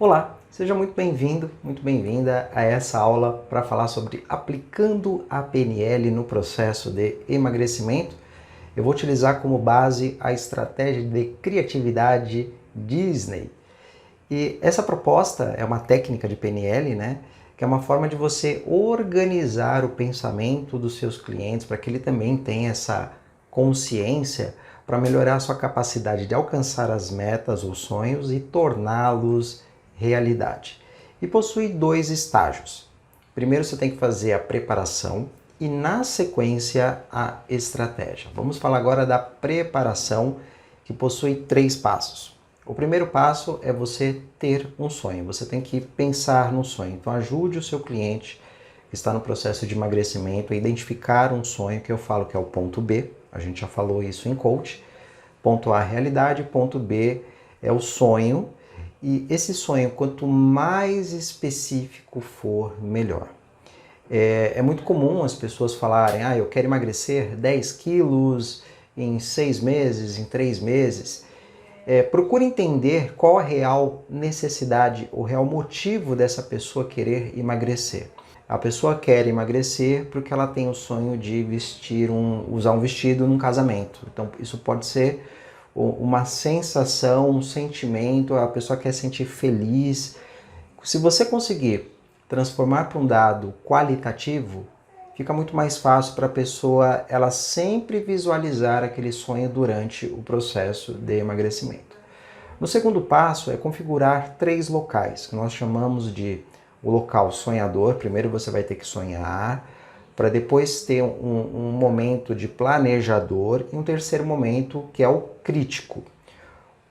Olá, seja muito bem-vindo, muito bem-vinda a essa aula para falar sobre aplicando a PNL no processo de emagrecimento. Eu vou utilizar como base a estratégia de criatividade Disney. E essa proposta é uma técnica de PNL, né? Que é uma forma de você organizar o pensamento dos seus clientes para que ele também tenha essa consciência para melhorar a sua capacidade de alcançar as metas ou sonhos e torná-los realidade. E possui dois estágios. Primeiro você tem que fazer a preparação e na sequência a estratégia. Vamos falar agora da preparação, que possui 3 passos. O primeiro passo é você ter um sonho, você tem que pensar no sonho. Então ajude o seu cliente que está no processo de emagrecimento a identificar um sonho, que eu falo que é o ponto B, a gente já falou isso em coach. Ponto A, realidade, ponto B é o sonho. E esse sonho, quanto mais específico for, melhor. É muito comum as pessoas falarem, eu quero emagrecer 10 quilos em 6 meses, em 3 meses. Procure entender qual a real necessidade, o real motivo dessa pessoa querer emagrecer. A pessoa quer emagrecer porque ela tem o sonho de usar um vestido num casamento. Então isso pode ser uma sensação, um sentimento, a pessoa quer sentir feliz. Se você conseguir transformar para um dado qualitativo, fica muito mais fácil para a pessoa ela sempre visualizar aquele sonho durante o processo de emagrecimento. No segundo passo é configurar 3 locais, que nós chamamos de o local sonhador. Primeiro você vai ter que sonhar, para depois ter um momento de planejador e um terceiro momento que é o crítico.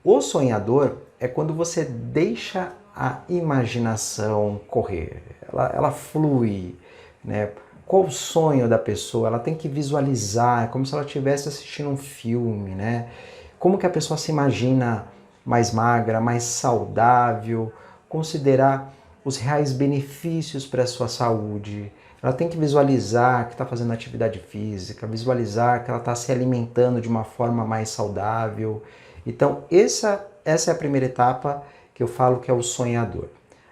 O sonhador é quando você deixa a imaginação correr, ela flui, né? Qual o sonho da pessoa? Ela tem que visualizar, como se ela estivesse assistindo um filme, né? Como que a pessoa se imagina mais magra, mais saudável, considerar os reais benefícios para a sua saúde. Ela tem que visualizar que está fazendo atividade física, visualizar que ela está se alimentando de uma forma mais saudável. Então, essa é a primeira etapa que eu falo que é o sonhador.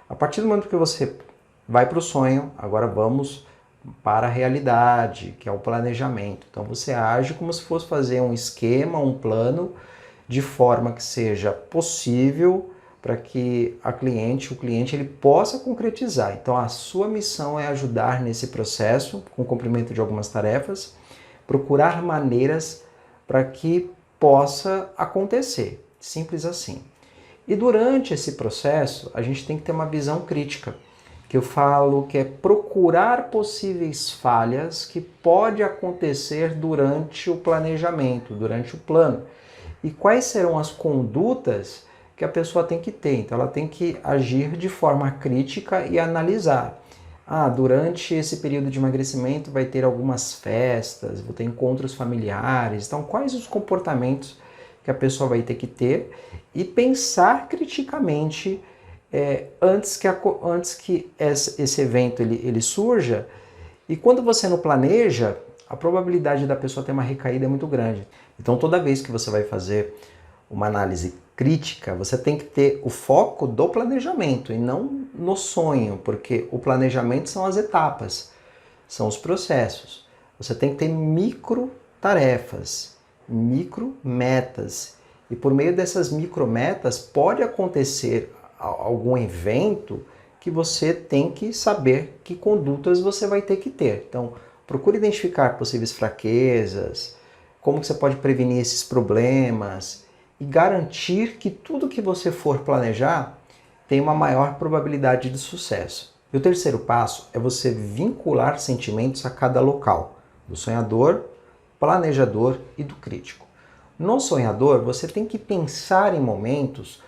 A partir do momento que você vai para o sonho, agora vamos para a realidade, que é o planejamento. Então, você age como se fosse fazer um esquema, um plano, de forma que seja possível para que o cliente ele possa concretizar. Então a sua missão é ajudar nesse processo, com o cumprimento de algumas tarefas, procurar maneiras para que possa acontecer, simples assim. E durante esse processo, a gente tem que ter uma visão crítica, que eu falo que é procurar possíveis falhas que pode acontecer durante o planejamento, durante o plano. E quais serão as condutas que a pessoa tem que ter. Então ela tem que agir de forma crítica e analisar. Durante esse período de emagrecimento vai ter algumas festas, vou ter encontros familiares. Então quais os comportamentos que a pessoa vai ter que ter e pensar criticamente antes que esse evento ele surja. E quando você não planeja, a probabilidade da pessoa ter uma recaída é muito grande. Então toda vez que você vai fazer uma análise crítica, você tem que ter o foco do planejamento e não no sonho, porque o planejamento são as etapas, são os processos. Você tem que ter micro tarefas, micro metas, e por meio dessas micro metas pode acontecer algum evento que você tem que saber que condutas você vai ter que ter. Então, procure identificar possíveis fraquezas, como que você pode prevenir esses problemas e garantir que tudo que você for planejar tem uma maior probabilidade de sucesso. E o terceiro passo é você vincular sentimentos a cada local, do sonhador, planejador e do crítico. No sonhador, você tem que pensar em momentos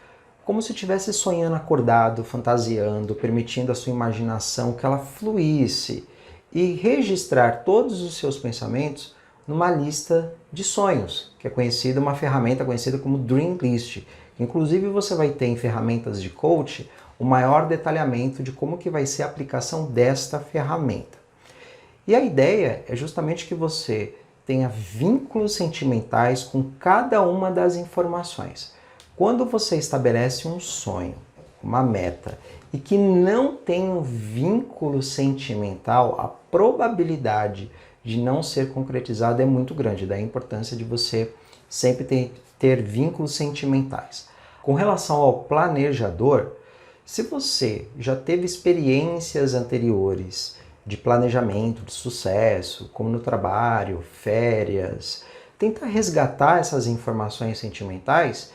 como se estivesse sonhando acordado, fantasiando, permitindo a sua imaginação que ela fluísse e registrar todos os seus pensamentos numa lista de sonhos, que é uma ferramenta conhecida como Dream List. Inclusive você vai ter em ferramentas de coach o maior detalhamento de como que vai ser a aplicação desta ferramenta. E a ideia é justamente que você tenha vínculos sentimentais com cada uma das informações. Quando você estabelece um sonho, uma meta e que não tem um vínculo sentimental, a probabilidade de não ser concretizado é muito grande. Daí a importância de você sempre ter vínculos sentimentais. Com relação ao planejador, se você já teve experiências anteriores de planejamento, de sucesso, como no trabalho, férias, tenta resgatar essas informações sentimentais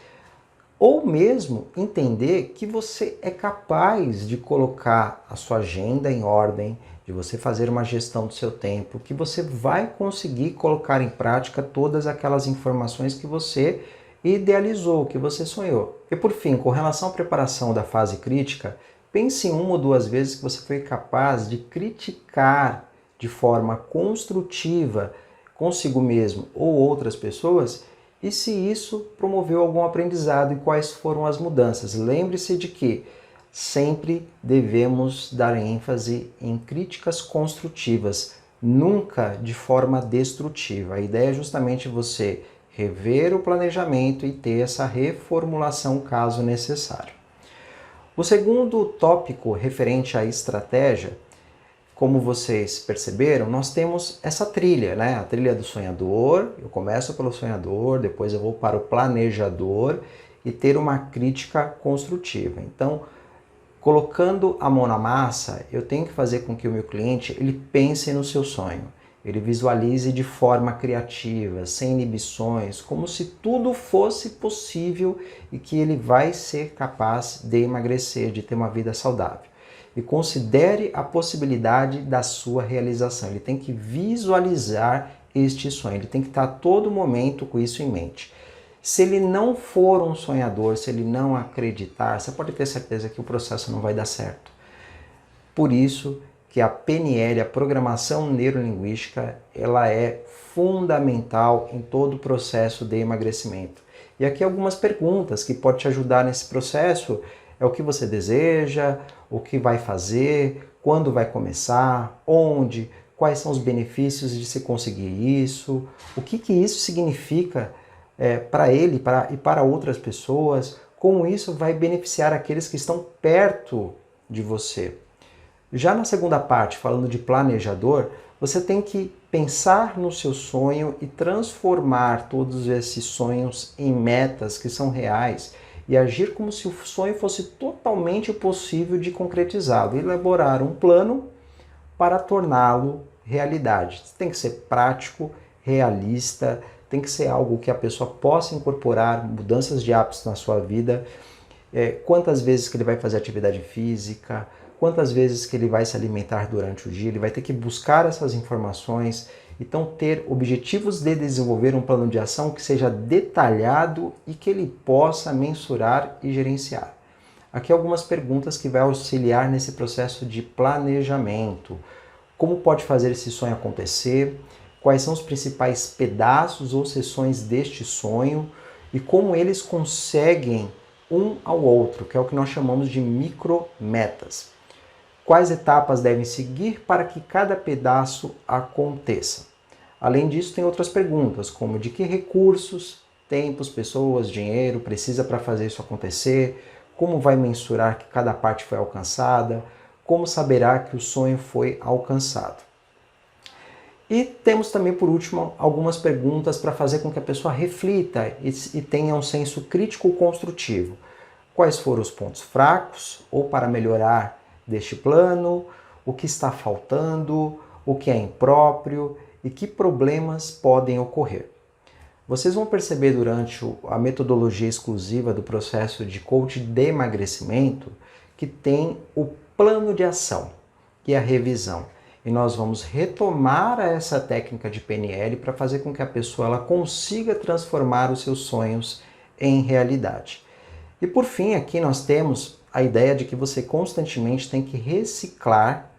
ou mesmo entender que você é capaz de colocar a sua agenda em ordem, de você fazer uma gestão do seu tempo, que você vai conseguir colocar em prática todas aquelas informações que você idealizou, que você sonhou. E por fim, com relação à preparação da fase crítica, pense em uma ou duas vezes que você foi capaz de criticar de forma construtiva consigo mesmo ou outras pessoas e se isso promoveu algum aprendizado e quais foram as mudanças. Lembre-se de que sempre devemos dar ênfase em críticas construtivas, nunca de forma destrutiva. A ideia é justamente você rever o planejamento e ter essa reformulação caso necessário. O segundo tópico referente à estratégia, como vocês perceberam, nós temos essa trilha, né? A trilha do sonhador. Eu começo pelo sonhador, depois eu vou para o planejador e ter uma crítica construtiva. Então, colocando a mão na massa, eu tenho que fazer com que o meu cliente ele pense no seu sonho. Ele visualize de forma criativa, sem inibições, como se tudo fosse possível e que ele vai ser capaz de emagrecer, de ter uma vida saudável. E considere a possibilidade da sua realização. Ele tem que visualizar este sonho, ele tem que estar a todo momento com isso em mente. Se ele não for um sonhador, se ele não acreditar, você pode ter certeza que o processo não vai dar certo. Por isso que a PNL, a Programação Neurolinguística, ela é fundamental em todo o processo de emagrecimento. E aqui algumas perguntas que podem te ajudar nesse processo. É o que você deseja, o que vai fazer, quando vai começar, onde, quais são os benefícios de se conseguir isso, o que isso significa para ele e para outras pessoas, como isso vai beneficiar aqueles que estão perto de você. Já na segunda parte, falando de planejador, você tem que pensar no seu sonho e transformar todos esses sonhos em metas que são reais e agir como se o sonho fosse totalmente possível de concretizá-lo, elaborar um plano para torná-lo realidade. Tem que ser prático, realista, tem que ser algo que a pessoa possa incorporar mudanças de hábitos na sua vida, quantas vezes que ele vai fazer atividade física, quantas vezes que ele vai se alimentar durante o dia, ele vai ter que buscar essas informações. Então, ter objetivos de desenvolver um plano de ação que seja detalhado e que ele possa mensurar e gerenciar. Aqui algumas perguntas que vai auxiliar nesse processo de planejamento. Como pode fazer esse sonho acontecer? Quais são os principais pedaços ou seções deste sonho? E como eles conseguem um ao outro, que é o que nós chamamos de micrometas. Quais etapas devem seguir para que cada pedaço aconteça? Além disso, tem outras perguntas, como de que recursos, tempos, pessoas, dinheiro precisa para fazer isso acontecer, como vai mensurar que cada parte foi alcançada, como saberá que o sonho foi alcançado. E temos também, por último, algumas perguntas para fazer com que a pessoa reflita e tenha um senso crítico construtivo. Quais foram os pontos fracos ou para melhorar deste plano, o que está faltando, o que é impróprio e que problemas podem ocorrer. Vocês vão perceber durante a metodologia exclusiva do processo de coaching de emagrecimento que tem o plano de ação e a revisão. E nós vamos retomar essa técnica de PNL para fazer com que a pessoa ela consiga transformar os seus sonhos em realidade. E por fim, aqui nós temos a ideia de que você constantemente tem que reciclar,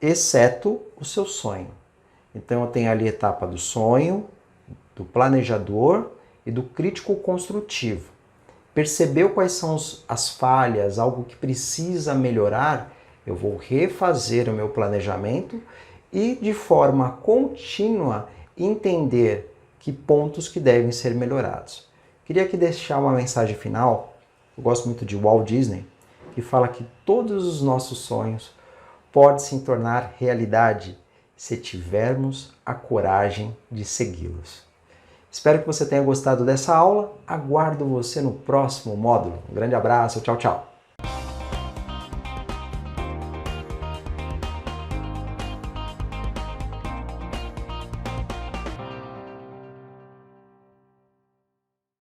exceto o seu sonho. Então eu tenho ali a etapa do sonho, do planejador e do crítico construtivo. Percebeu quais são as falhas, algo que precisa melhorar? Eu vou refazer o meu planejamento e de forma contínua entender que pontos que devem ser melhorados. Queria aqui deixar uma mensagem final. Eu gosto muito de Walt Disney que fala que todos os nossos sonhos podem se tornar realidade se tivermos a coragem de segui-los. Espero que você tenha gostado dessa aula. Aguardo você no próximo módulo. Um grande abraço. Tchau, tchau.